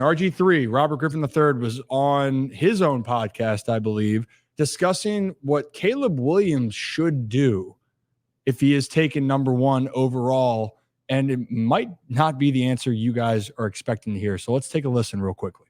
RG3, Robert Griffin III, was on his own podcast, I believe, discussing what Caleb Williams should do if he is taken number one overall. And it might not be the answer you guys are expecting to hear. So let's take a listen real quickly.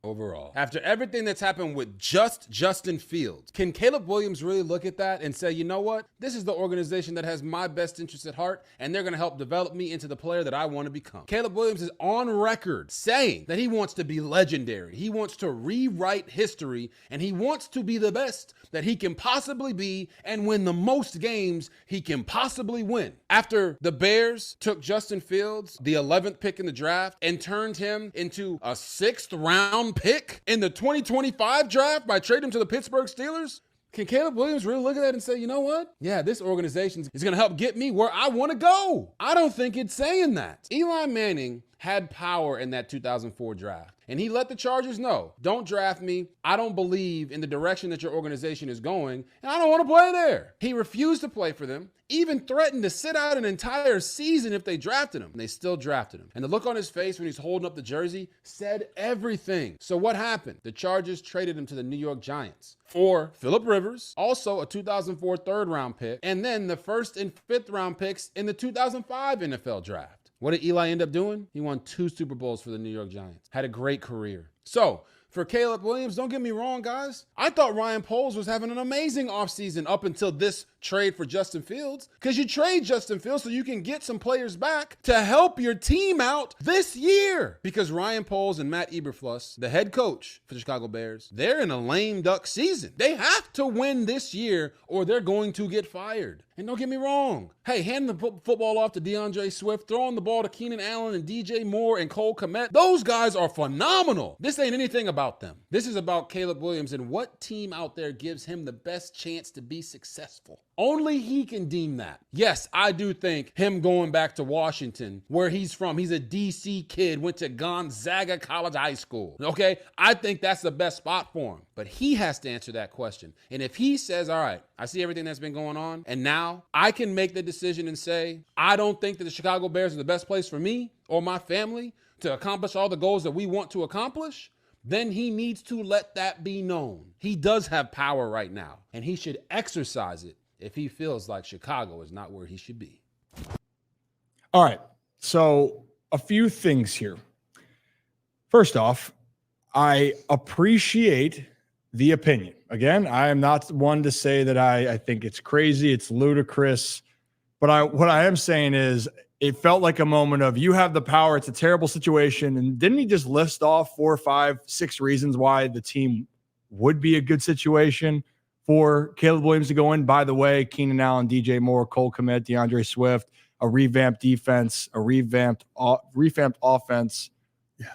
Overall, after everything that's happened with just Justin Fields, can Caleb Williams really look at that and say, you know what? This is the organization that has my best interests at heart, and they're going to help develop me into the player that I want to become. Caleb Williams is on record saying that he wants to be legendary. He wants to rewrite history, and he wants to be the best that he can possibly be and win the most games he can possibly win. After the Bears took Justin Fields, the 11th pick in the draft, and turned him into a 6th round pick in the 2025 draft by trading him to the Pittsburgh Steelers? Can Caleb Williams really look at that and say, you know what? Yeah, this organization is going to help get me where I want to go. I don't think it's saying that. Eli Manning had power in that 2004 draft. And he let the Chargers know, don't draft me. I don't believe in the direction that your organization is going, and I don't want to play there. He refused to play for them, even threatened to sit out an entire season if they drafted him. And they still drafted him. And the look on his face when he's holding up the jersey said everything. So what happened? The Chargers traded him to the New York Giants for Phillip Rivers, also a 2004 third-round pick, and then the 1st and 5th round picks in the 2005 NFL draft. What did Eli end up doing? He won 2 Super Bowls for the New York Giants. Had a great career. So, for Caleb Williams, don't get me wrong, guys. I thought Ryan Poles was having an amazing offseason up until this trade for Justin Fields, because you trade Justin Fields so you can get some players back to help your team out this year. Because Ryan Poles and Matt Eberflus, the head coach for the Chicago Bears, they're in a lame duck season. They have to win this year or they're going to get fired. And don't get me wrong. Hey, hand the football off to DeAndre Swift, throwing the ball to Keenan Allen and DJ Moore and Cole Kmet. Those guys are phenomenal. This ain't anything about them. This is about Caleb Williams and what team out there gives him the best chance to be successful. Only he can deem that. Yes, I do think him going back to Washington, where he's from, he's a DC kid, went to Gonzaga College High School, okay? I think that's the best spot for him. But he has to answer that question. And if he says, all right, I see everything that's been going on, and now I can make the decision and say, I don't think that the Chicago Bears are the best place for me or my family to accomplish all the goals that we want to accomplish, then he needs to let that be known. He does have power right now, and he should exercise it if he feels like Chicago is not where he should be. All right. So a few things here. First off, I appreciate the opinion. Again, I am not one to say that I think it's crazy, it's ludicrous. But what I am saying is it felt like a moment of, you have the power, it's a terrible situation. And didn't he just list off 4, 5, 6 reasons why the team would be a good situation for Caleb Williams to go in? By the way, Keenan Allen, DJ Moore, Cole Kmet, DeAndre Swift, a revamped defense, a revamped offense. Yeah.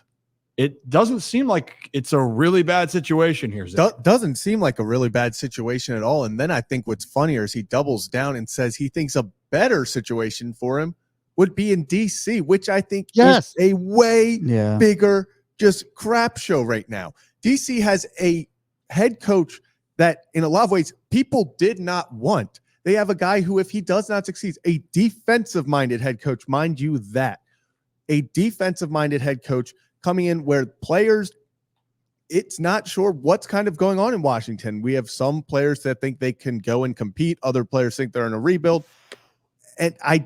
It doesn't seem like it's a really bad situation here, Zach. Doesn't seem like a really bad situation at all. And then I think what's funnier is he doubles down and says he thinks a better situation for him would be in DC, which I think is a way bigger just crap show right now. DC has a head coach that in a lot of ways people did not want. They have a guy who, if he does not succeed, a defensive-minded head coach, mind you that, a defensive-minded head coach coming in where players, it's not sure what's kind of going on in Washington. We have some players that think they can go and compete. Other players think they're in a rebuild. And I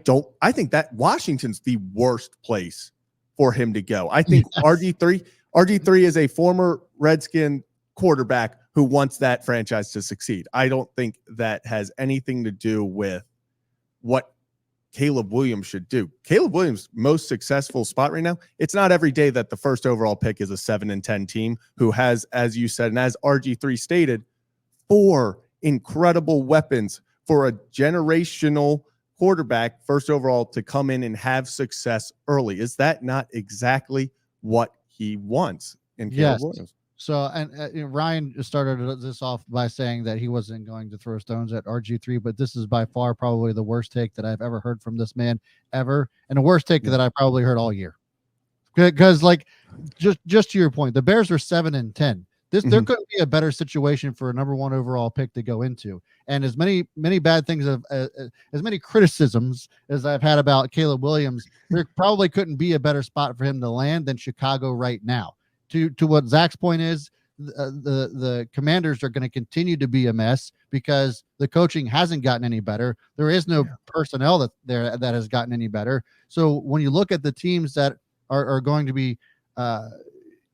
think that Washington's the worst place for him to go. I think RG3 is a former Redskin quarterback who wants that franchise to succeed. I don't think that has anything to do with what Caleb Williams should do. Caleb Williams' most successful spot right now, it's not every day that the first overall pick is a 7-10 team who has, as you said, and as RG3 stated, 4 incredible weapons for a generational quarterback, first overall, to come in and have success early. Is that not exactly what he wants in Caleb Williams? So, and Ryan started this off by saying that he wasn't going to throw stones at RG3, but this is by far probably the worst take that I've ever heard from this man ever, and the worst take that I probably heard all year. Because, like, just to your point, the Bears are 7-10. There couldn't be a better situation for a number 1 overall pick to go into. And as many bad things as many criticisms as I've had about Caleb Williams, there probably couldn't be a better spot for him to land than Chicago right now. To what Zach's point is, the Commanders are going to continue to be a mess because the coaching hasn't gotten any better. There is no personnel that has gotten any better. So when you look at the teams that are going to be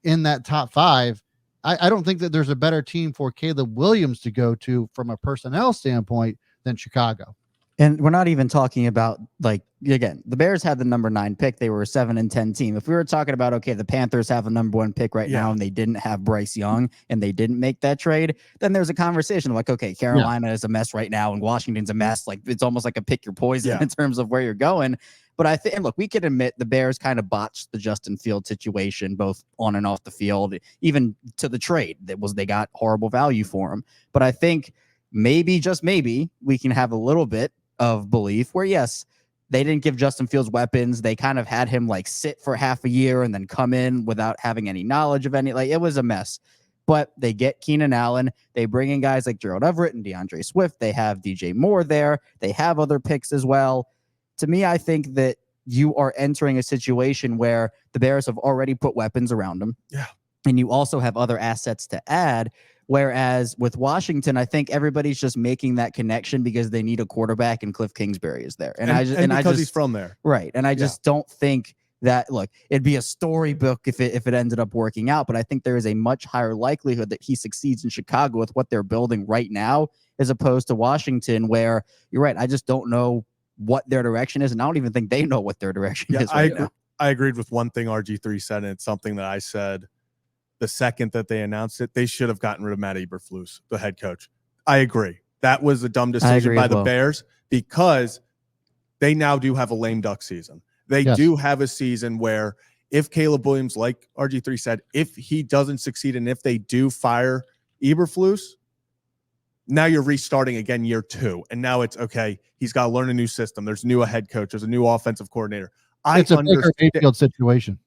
in that top 5, I don't think that there's a better team for Caleb Williams to go to from a personnel standpoint than Chicago. And we're not even talking about, like, again, the Bears had the number 9 pick. They were a 7-10 team. If we were talking about, okay, the Panthers have a number 1 pick right now and they didn't have Bryce Young and they didn't make that trade, then there's a conversation of like, okay, Carolina is a mess right now and Washington's a mess. Like, it's almost like a pick your poison in terms of where you're going. But I think, and look, we could admit the Bears kind of botched the Justin Fields situation, both on and off the field, even to the trade. They got horrible value for him. But I think maybe, just maybe, we can have a little bit of belief where, yes, they didn't give Justin Fields weapons. They kind of had him like sit for half a year and then come in without having any knowledge of any, like, it was a mess. But they get Keenan Allen. They bring in guys like Gerald Everett and DeAndre Swift. They have DJ Moore there. They have other picks as well. To me, I think that you are entering a situation where the Bears have already put weapons around them. Yeah. And you also have other assets to add. Whereas with Washington, I think everybody's just making that connection because they need a quarterback and Cliff Kingsbury is there. And he's from there. Right. And I just don't think that, look, it'd be a storybook if it ended up working out. But I think there is a much higher likelihood that he succeeds in Chicago with what they're building right now, as opposed to Washington, where you're right. I just don't know what their direction is. And I don't even think they know what their direction is right now. I agreed with one thing RG3 said, and it's something that I said the second that they announced it. They should have gotten rid of Matt Eberflus, the head coach. I agree. That was a dumb decision by the Bears because they now do have a lame duck season. They do have a season where if Caleb Williams, like RG3 said, if he doesn't succeed and if they do fire Eberflus, now you're restarting again year 2. And now it's okay. He's got to learn a new system. There's a new head coach. There's a new offensive coordinator. It's a bigger Mayfield situation.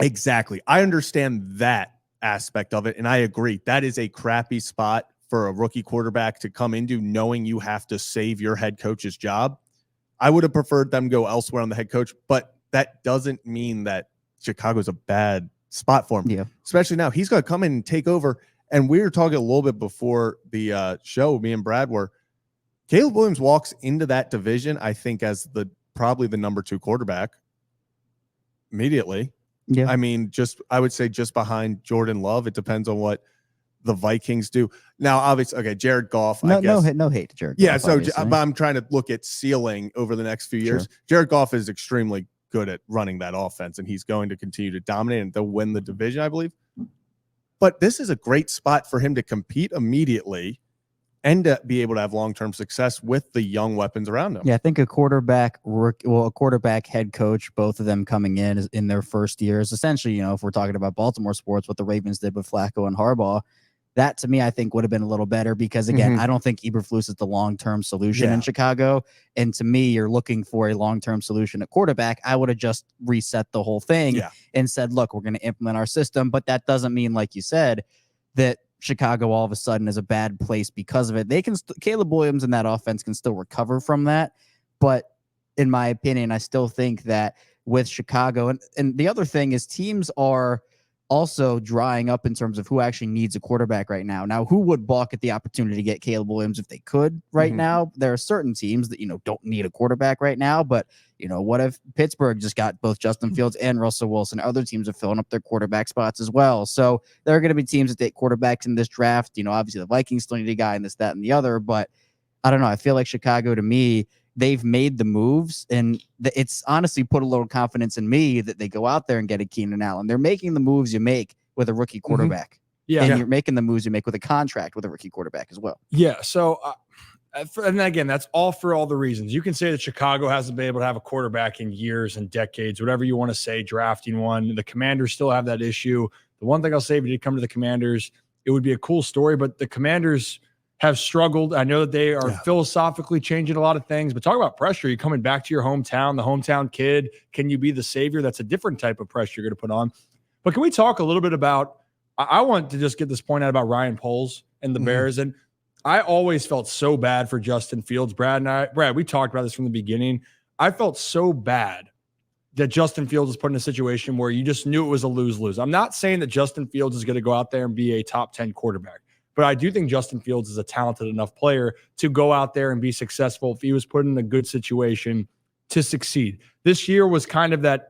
Exactly. I understand that aspect of it. And I agree. That is a crappy spot for a rookie quarterback to come into, knowing you have to save your head coach's job. I would have preferred them go elsewhere on the head coach, but that doesn't mean that Chicago's a bad spot for him. Yeah. Especially now. He's going to come in and take over. And we were talking a little bit before the show, me and Brad were, Caleb Williams walks into that division, I think, as probably the number 2 quarterback immediately. Yeah. I mean, I would say just behind Jordan Love. It depends on what the Vikings do. Now, obviously, okay, Jared Goff. No hate to Jared Goff. Yeah, so I'm trying to look at ceiling over the next few years. Sure. Jared Goff is extremely good at running that offense, and he's going to continue to dominate, and they'll win the division, I believe. But this is a great spot for him to compete immediately and to be able to have long-term success with the young weapons around him. Yeah, I think a quarterback, head coach, both of them coming in their first years, essentially, if we're talking about Baltimore sports, what the Ravens did with Flacco and Harbaugh, that to me, I think would have been a little better because, again, I don't think Eberflus is the long-term solution in Chicago. And to me, you're looking for a long-term solution at quarterback. I would have just reset the whole thing and said, look, we're going to implement our system. But that doesn't mean, like you said, that Chicago all of a sudden is a bad place because of it. They can Caleb Williams and that offense can still recover from that. But in my opinion, I still think that with Chicago, and the other thing is teams are also drying up in terms of who actually needs a quarterback right now. Now, who would balk at the opportunity to get Caleb Williams if they could right now? There are certain teams that, don't need a quarterback right now, but what if Pittsburgh just got both Justin Fields and Russell Wilson? Other teams are filling up their quarterback spots as well. So there are going to be teams that take quarterbacks in this draft. Obviously the Vikings still need a guy in this, that, and the other, but I don't know. I feel like Chicago, to me, they've made the moves, and it's honestly put a little confidence in me that they go out there and get a Keenan Allen. They're making the moves you make with a rookie quarterback. And you're making the moves you make with a contract with a rookie quarterback as well. Yeah. So, and again, that's all for all the reasons. You can say that Chicago hasn't been able to have a quarterback in years and decades, whatever you want to say, drafting one. The Commanders still have that issue. The one thing I'll say, if you did come to the Commanders, it would be a cool story, but the Commanders have struggled. I know that they are philosophically changing a lot of things, but talk about pressure. You're coming back to your hometown, the hometown kid. Can you be the savior? That's a different type of pressure you're going to put on. But can we talk a little bit about I want to just get this point out about Ryan Poles and the Bears. And I always felt so bad for Justin Fields. Brad, we talked about this from the beginning. I felt so bad that Justin Fields was put in a situation where you just knew it was a lose-lose. I'm not saying that Justin Fields is going to go out there and be a top 10 quarterback, but I do think Justin Fields is a talented enough player to go out there and be successful if he was put in a good situation to succeed. This year was kind of that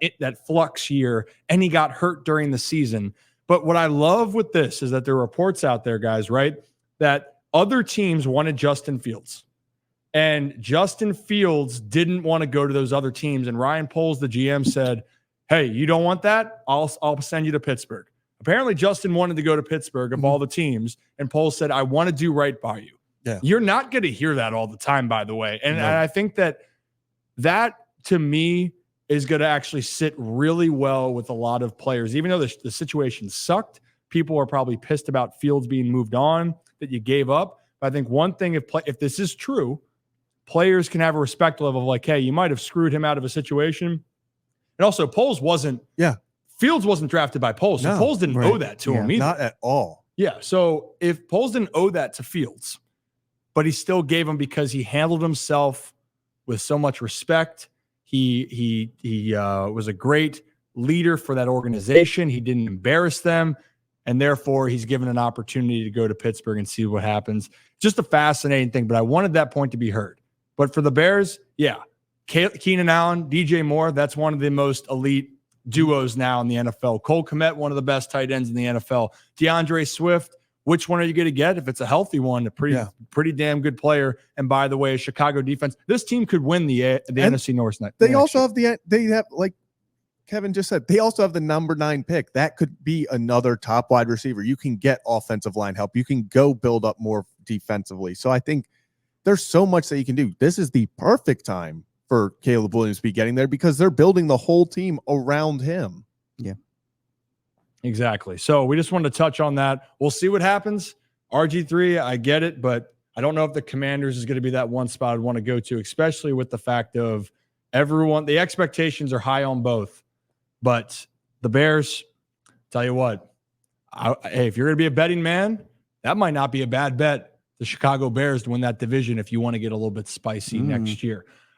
flux year, and he got hurt during the season. But what I love with this is that there are reports out there, guys, right, that other teams wanted Justin Fields. And Justin Fields didn't want to go to those other teams. And Ryan Poles, the GM, said, hey, you don't want that? I'll send you to Pittsburgh. Apparently, Justin wanted to go to Pittsburgh of all the teams. And Poles said, I want to do right by you. Yeah. You're not going to hear that all the time, by the way. And I think that to me, is going to actually sit really well with a lot of players. Even though the situation sucked, people are probably pissed about Fields being moved on, that you gave up. But I think one thing, if this is true, players can have a respect level of like, hey, you might have screwed him out of a situation. And also, Poles Fields wasn't drafted by Poles, so Poles didn't owe that to him either. Not at all. Yeah, so if Poles didn't owe that to Fields, but he still gave him because he handled himself with so much respect. He was a great leader for that organization. He didn't embarrass them, and therefore he's given an opportunity to go to Pittsburgh and see what happens. Just a fascinating thing, but I wanted that point to be heard. But for the Bears, Keenan Allen, DJ Moore, that's one of the most elite duos now in the NFL. Cole Kmet, one of the best tight ends in the NFL. DeAndre Swift, which one are you going to get? If it's a healthy one, a pretty damn good player. And by the way, Chicago defense, this team could win the NFC North. They also have they have, like Kevin just said, they also have the number 9 pick. That could be another top wide receiver. You can get offensive line help. You can go build up more defensively. So I think there's so much that you can do. This is the perfect time for Caleb Williams to be getting there because they're building the whole team around him. Yeah. Exactly. So we just wanted to touch on that. We'll see what happens. RG3, I get it, but I don't know if the Commanders is going to be that one spot I'd want to go to, especially with the fact of the expectations are high on both. But the Bears, tell you what, hey, if you're going to be a betting man, that might not be a bad bet. The Chicago Bears to win that division if you want to get a little bit spicy next year.